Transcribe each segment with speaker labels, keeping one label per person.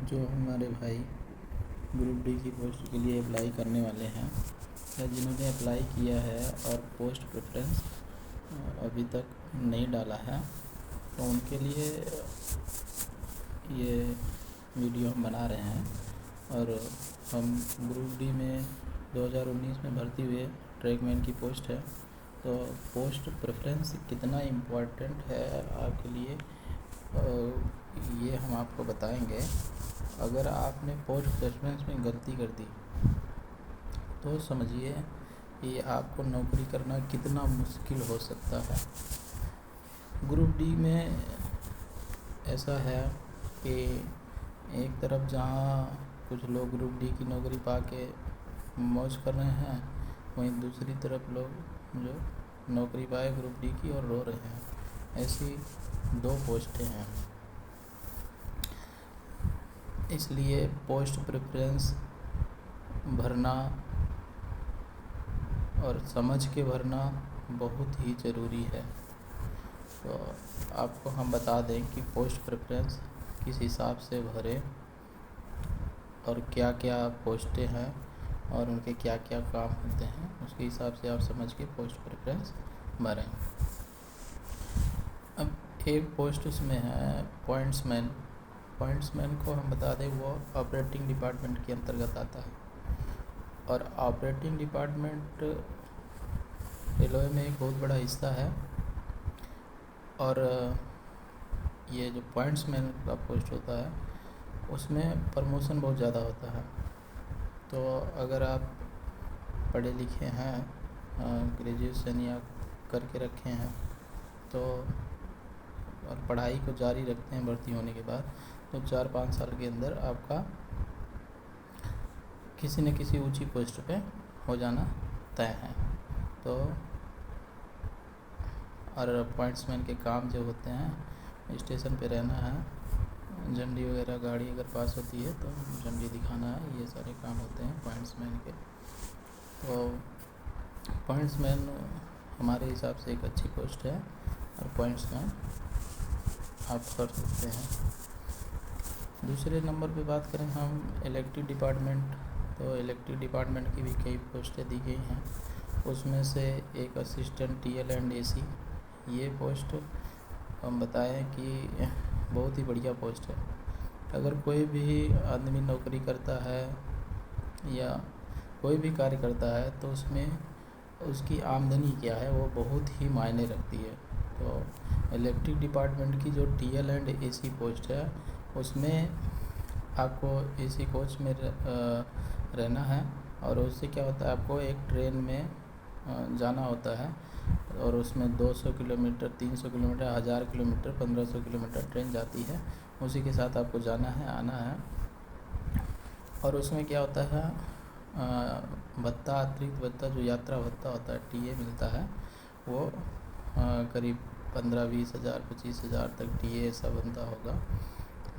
Speaker 1: जो हमारे भाई ग्रुप डी की पोस्ट के लिए अप्लाई करने वाले हैं या जिन्होंने अप्लाई किया है और पोस्ट प्रेफरेंस अभी तक नहीं डाला है, तो उनके लिए ये वीडियो हम बना रहे हैं। और हम ग्रुप डी में 2019 में भर्ती हुए ट्रैकमैन की पोस्ट है। तो पोस्ट प्रेफरेंस कितना इम्पोर्टेंट है आपके लिए, ये हम आपको बताएंगे। अगर आपने पोस्ट प्रेफरेंस में गलती कर दी तो समझिए कि आपको नौकरी करना कितना मुश्किल हो सकता है। ग्रुप डी में ऐसा है कि एक तरफ जहाँ कुछ लोग ग्रुप डी की नौकरी पाके मौज कर रहे हैं, वहीं दूसरी तरफ लोग जो नौकरी पाए ग्रुप डी की और रो रहे हैं। ऐसी दो पोस्टें हैं, इसलिए पोस्ट प्रेफरेंस भरना और समझ के भरना बहुत ही ज़रूरी है। तो आपको हम बता दें कि पोस्ट प्रेफरेंस किस हिसाब से भरें और क्या क्या पोस्टें हैं और उनके क्या क्या काम होते हैं, उसके हिसाब से आप समझ के पोस्ट प्रेफरेंस भरें। अब एक पोस्ट उसमें है पॉइंट्समैन। पॉइंट्समैन को हम बता दें वो ऑपरेटिंग डिपार्टमेंट के अंतर्गत आता है। और ऑपरेटिंग डिपार्टमेंट रेलवे में एक बहुत बड़ा हिस्सा है। और ये जो पॉइंट्समैन का पोस्ट होता है उसमें प्रमोशन बहुत ज़्यादा होता है। तो अगर आप पढ़े लिखे हैं, ग्रेजुएशन या करके रखे हैं, तो और पढ़ाई को जारी रखते हैं भर्ती होने के बाद, तो 4-5 साल के अंदर आपका किसी न किसी ऊंची पोस्ट पे हो जाना तय है। तो और पॉइंट्समैन के काम जो होते हैं, स्टेशन पे रहना है, झंडी वगैरह गाड़ी अगर पास होती है तो झंडी दिखाना है, ये सारे काम होते हैं पॉइंट्समैन के। तो पॉइंट्समैन हमारे हिसाब से एक अच्छी पोस्ट है और पॉइंट्समैन आप कर सकते हैं। दूसरे नंबर पे बात करें हम इलेक्टिव डिपार्टमेंट, तो इलेक्टिव डिपार्टमेंट की भी कई पोस्टें दी गई हैं। उसमें से एक असिस्टेंट टीएल एंड एसी, ये पोस्ट हम बताएं कि बहुत ही बढ़िया पोस्ट है। अगर कोई भी आदमी नौकरी करता है या कोई भी कार्य करता है तो उसमें उसकी आमदनी क्या है वो बहुत ही मायने रखती है। तो इलेक्ट्रिक डिपार्टमेंट की जो टीएल एंड एसी पोस्ट है उसमें आपको एसी कोच में रहना है। और उससे क्या होता है, आपको एक ट्रेन में जाना होता है और उसमें 200 kilometre, 300 kilometre, 1000 kilometre, 1500 kilometre train जाती है, उसी के साथ आपको जाना है, आना है। और उसमें क्या होता है, भत्ता, अतिरिक्त भत्ता जो यात्रा भत्ता होता है, टीए मिलता है, वो करीब 15-20 हज़ार, 25 हज़ार तक टीए ऐसा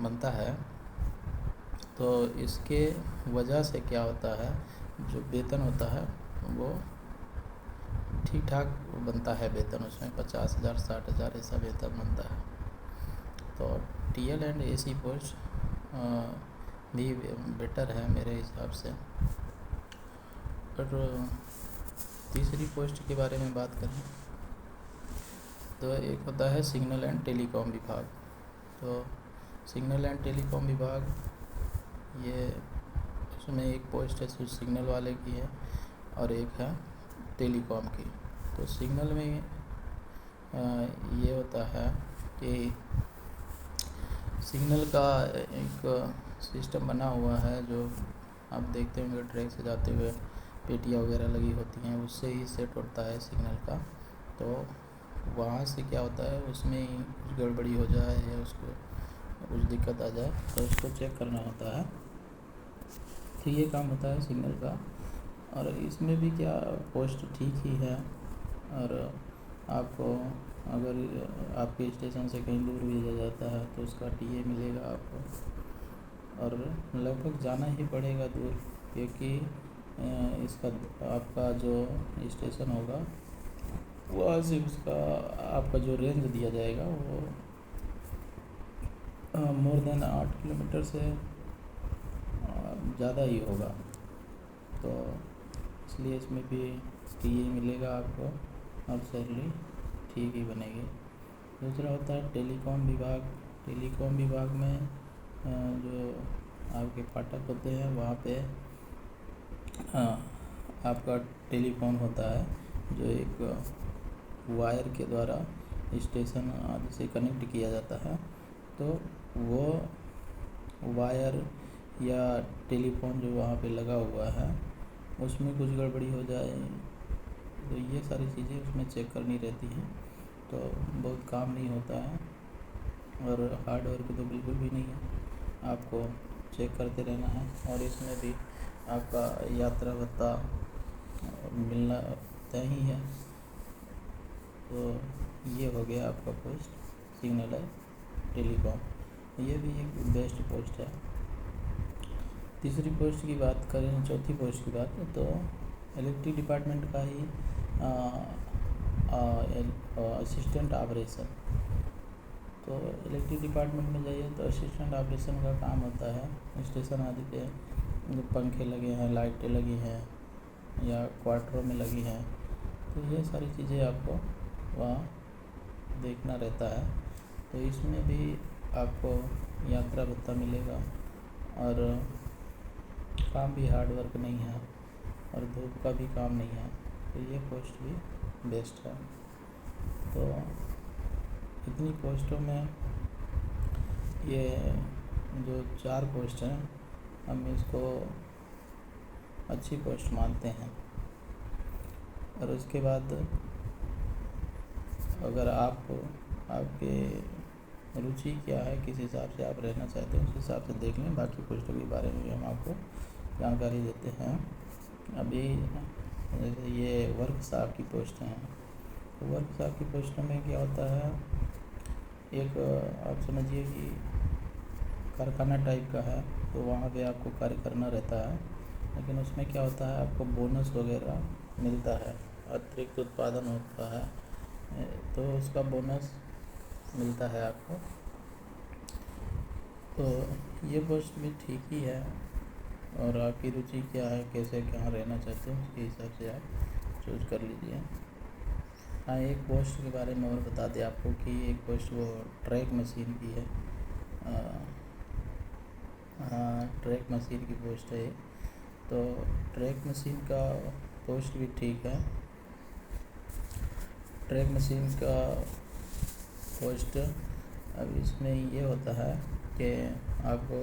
Speaker 1: बनता है। तो इसके वजह से क्या होता है, जो वेतन होता है वो ठीक ठाक बनता है वेतन, उसमें 50 हज़ार, 60 हज़ार ऐसा वेतन बनता है। तो टीएल एंड एसी पोस्ट भी बेटर है मेरे हिसाब से। और तीसरी पोस्ट के बारे में बात करें तो एक होता है सिग्नल एंड टेलीकॉम विभाग। तो सिग्नल एंड टेलीकॉम विभाग, ये उसमें एक पोस्ट है जो सिग्नल वाले की है और एक है टेलीकॉम की। तो सिग्नल में ये होता है कि सिग्नल का एक सिस्टम बना हुआ है, जो आप देखते होंगे ट्रैक से जाते हुए पेटियाँ वगैरह लगी होती हैं, उससे ही सेट होता है सिग्नल का। तो वहाँ से क्या होता है, उसमें कुछ गड़बड़ी हो जाए या उसको कुछ दिक्कत आ जाए तो उसको चेक करना होता है। तो ये काम होता है सिग्नल का। और इसमें भी क्या पोस्ट ठीक ही है। और आपको अगर आपके स्टेशन से कहीं दूर भेजा जाता है तो उसका टीए मिलेगा आपको, और लगभग जाना ही पड़ेगा दूर, क्योंकि इसका आपका जो स्टेशन होगा वहाँ से उसका आपका जो रेंज दिया जाएगा वो मोर देन 8 किलोमीटर से ज़्यादा ही होगा। तो इसलिए इसमें भी टीए मिलेगा आपको और सैलरी ठीक ही बनेगी। दूसरा होता है टेलीकॉम विभाग। टेलीकॉम विभाग में जो आपके फाटक होते हैं वहाँ पे आपका टेलीफोन होता है, जो एक वायर के द्वारा स्टेशन आदि से कनेक्ट किया जाता है। तो वो वायर या टेलीफोन जो वहाँ पे लगा हुआ है उसमें कुछ गड़बड़ी हो जाए तो ये सारी चीज़ें उसमें चेक करनी रहती हैं, तो बहुत काम नहीं होता है और हार्ड वर्क तो बिल्कुल भी नहीं है, आपको चेक करते रहना है। और इसमें भी आपका यात्रा भत्ता मिलना तय ही है। तो ये हो गया आपका पोस्ट सिग्नल है टेलीकॉम, ये भी एक बेस्ट पोस्ट है। तीसरी पोस्ट की बात करें, चौथी पोस्ट की बात, तो इलेक्ट्रिक डिपार्टमेंट का ही असिस्टेंट ऑपरेशन। तो इलेक्ट्रिक डिपार्टमेंट में जाइए तो असिस्टेंट ऑपरेशन का काम होता है स्टेशन आदि पे जो पंखे लगे हैं, लाइटें लगी हैं या क्वार्टरों में लगी हैं, तो ये सारी चीज़ें आपको वहाँ देखना रहता है। तो इसमें भी आपको यात्रा भत्ता मिलेगा और काम भी हार्ड वर्क नहीं है और धूप का भी काम नहीं है, तो ये पोस्ट भी बेस्ट है। तो इतनी पोस्टों में ये जो 4 पोस्ट हैं हम इसको अच्छी पोस्ट मानते हैं। और उसके बाद अगर आपके रुचि क्या है, किस हिसाब से आप रहना चाहते हैं, उस हिसाब से देख लें। बाकी पोस्टों के बारे में भी हम आपको जानकारी देते हैं। अभी जैसे ये वर्कशॉप की पोस्ट हैं, तो वर्कशॉप की पोस्टों में क्या होता है, एक आप समझिए कि कारखाना टाइप का है, तो वहाँ पे आपको कार्य करना रहता है, लेकिन उसमें क्या होता है आपको बोनस वगैरह मिलता है, अतिरिक्त उत्पादन होता है तो उसका बोनस मिलता है आपको। तो ये पोस्ट भी ठीक ही है और आपकी रुचि क्या है, कैसे कहाँ रहना चाहते हैं, उसके हिसाब से आप चूज कर लीजिए। हाँ, एक पोस्ट के बारे में और बता दें आपको कि एक पोस्ट वो ट्रैक मशीन की है। ट्रैक मशीन की पोस्ट है। तो ट्रैक मशीन का पोस्ट भी ठीक है। ट्रैक मशीन का पोस्ट अब इसमें ये होता है कि आपको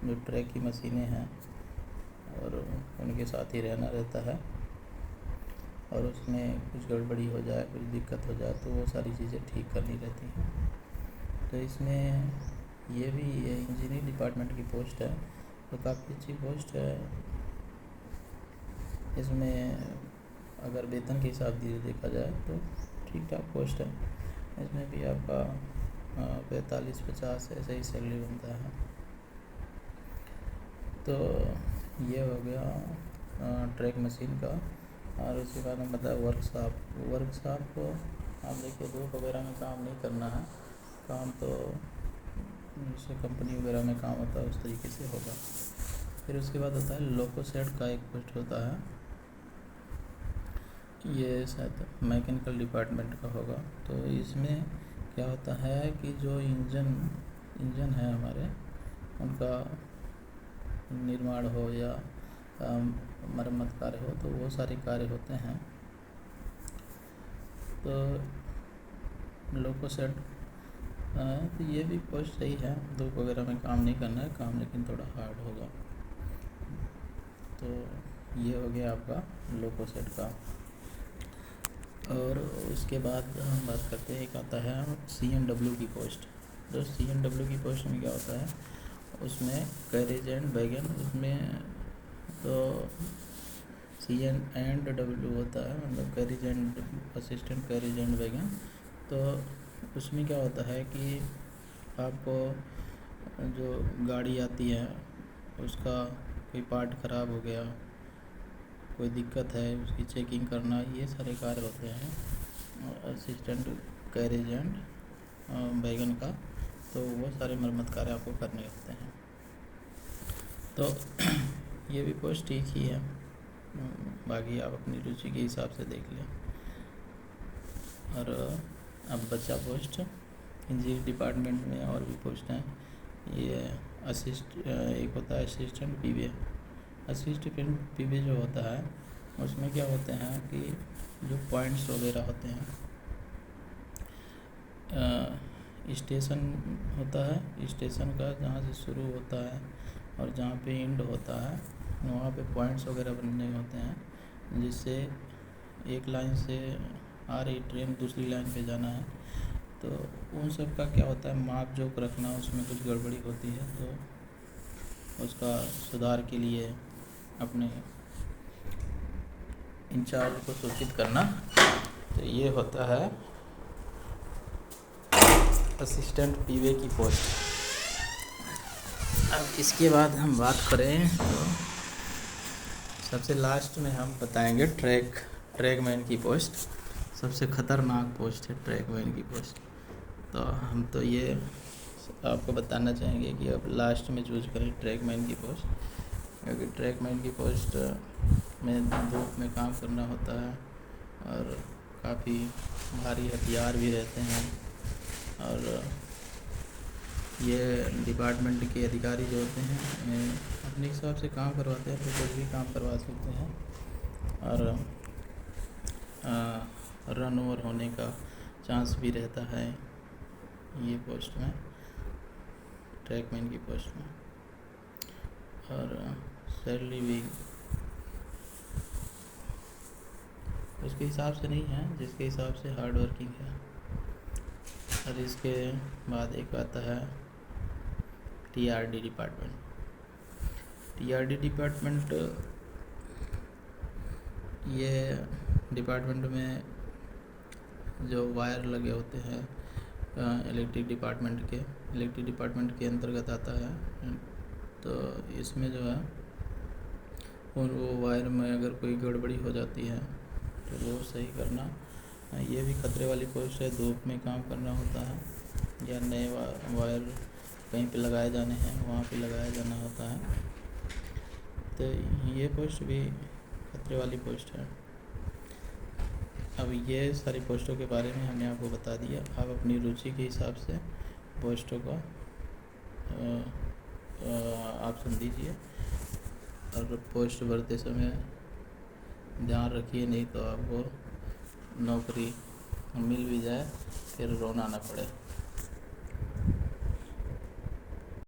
Speaker 1: जो ट्रैक की मशीनें हैं और उनके साथ ही रहना रहता है, और उसमें कुछ गड़बड़ी हो जाए, कुछ दिक्कत हो जाए तो वो सारी चीज़ें ठीक करनी रहती हैं। तो इसमें ये भी इंजीनियरिंग डिपार्टमेंट की पोस्ट है, तो काफ़ी अच्छी पोस्ट है। इसमें अगर वेतन के हिसाब से देखा जाए तो ठीक ठाक पोस्ट है। इसमें भी आपका 45-50 ऐसे ही सैलरी बनता है। तो ये हो गया ट्रैक मशीन का। और उसके बाद हम बताया वर्कशॉप को आप देखिए धूप वगैरह में काम नहीं करना है, काम तो जैसे कंपनी वगैरह में काम होता है उस तरीके से होगा। फिर उसके बाद होता है लोकोसेट का एक पोस्ट होता है, ये शायद मैकेनिकल डिपार्टमेंट का होगा। तो इसमें क्या होता है कि जो इंजन है हमारे, उनका निर्माण हो या मरम्मत कार्य हो, तो वो सारे कार्य होते हैं। तो लोकोसेट तो ये भी पोस्ट सही है, धूप वगैरह में काम नहीं करना है, काम लेकिन थोड़ा हार्ड होगा। तो ये हो गया आपका लोकोसेट का। और उसके बाद हम बात करते हैं, एक आता है CNW की पोस्ट। तो CNW की पोस्ट में क्या होता है, उसमें कैरेज एंड वैगन, उसमें तो CN&W होता है, मतलब carriage and assistant carriage and wagon. तो उसमें क्या होता है कि आपको जो गाड़ी आती है उसका कोई पार्ट ख़राब हो गया, कोई दिक्कत है, उसकी चेकिंग करना, ये सारे कार्य होते हैं असिस्टेंट कैरेज एंड वैगन का। तो वो सारे मरम्मत कार्य आपको करने होते हैं। तो ये भी पोस्ट ठीक ही है, बाकी आप अपनी रुचि के हिसाब से देख लें। और अब बचा पोस्ट इंजीनियरिंग डिपार्टमेंट में और भी पोस्ट हैं। ये एक होता है असिस्टेंट पीवे। असिस्टेंट पीवे जो होता है उसमें क्या होते हैं कि जो पॉइंट्स वगैरह होते हैं, स्टेशन होता है, स्टेशन का जहाँ से शुरू होता है और जहाँ पे एंड होता है वहाँ पे पॉइंट्स वगैरह बनने होते हैं, जिससे एक लाइन से आ रही ट्रेन दूसरी लाइन पे जाना है तो उन सब का क्या होता है माप जोक रखना, उसमें कुछ गड़बड़ी होती है तो उसका सुधार के लिए अपने इंचार्ज को सूचित करना। तो ये होता है असिस्टेंट पीवे की पोस्ट। अब इसके बाद हम बात करें तो सबसे लास्ट में हम बताएंगे ट्रैकमैन की पोस्ट। सबसे ख़तरनाक पोस्ट है ट्रैकमैन की पोस्ट। तो हम तो ये आपको बताना चाहेंगे कि अब लास्ट में चूज़ करें ट्रैकमैन की पोस्ट, क्योंकि ट्रैकमैन की पोस्ट में धूप में काम करना होता है और काफ़ी भारी हथियार भी रहते हैं। और ये डिपार्टमेंट के अधिकारी जो होते हैं अपने हिसाब से काम करवाते हैं, तो कुछ भी काम करवा सकते हैं और रन ओवर होने का चांस भी रहता है ये पोस्ट में, ट्रैकमैन की पोस्ट में। और सैलरी भी उसके हिसाब से नहीं है जिसके हिसाब से हार्ड वर्किंग है। और इसके बाद एक आता है टीआरडी डिपार्टमेंट। टीआरडी डिपार्टमेंट ये डिपार्टमेंट में जो वायर लगे होते हैं इलेक्ट्रिक डिपार्टमेंट के अंतर्गत आता है। तो इसमें जो है और वो वायर में अगर कोई गड़बड़ी हो जाती है तो वो सही करना, ये भी खतरे वाली पोस्ट है। धूप में काम करना होता है या नए वायर कहीं पे लगाए जाने हैं वहाँ पे लगाया जाना होता है। तो ये पोस्ट भी खतरे वाली पोस्ट है। अब ये सारी पोस्टों के बारे में हमने आपको बता दिया। आप अपनी रुचि के हिसाब से पोस्टों का ऑप्शन दीजिए और पोस्ट भरते समय ध्यान रखिए, नहीं तो आपको नौकरी मिल भी जाए फिर रोना ना पड़े।